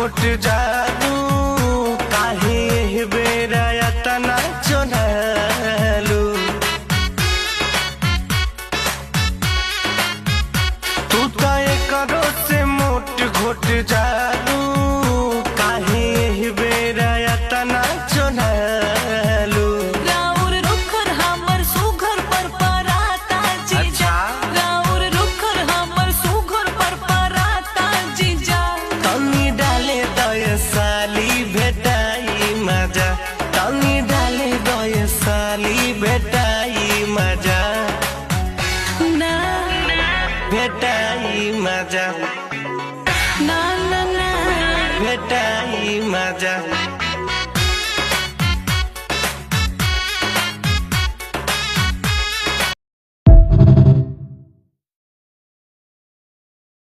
घोट जालू काहे बेरा तना चोनालू तू तो करो से मोट घोट जालू काहे बेरा तना चोनालू राउर रुखर हमर सुघर पर पराता जीजा राउर रुखर हमर सुघर पर पराता जीजा तनी डाले दय साली भेटाई मजा तनी डाले दय साली भेटाई मजा ना भेटाई मजा ना ना ना भेटाई मजा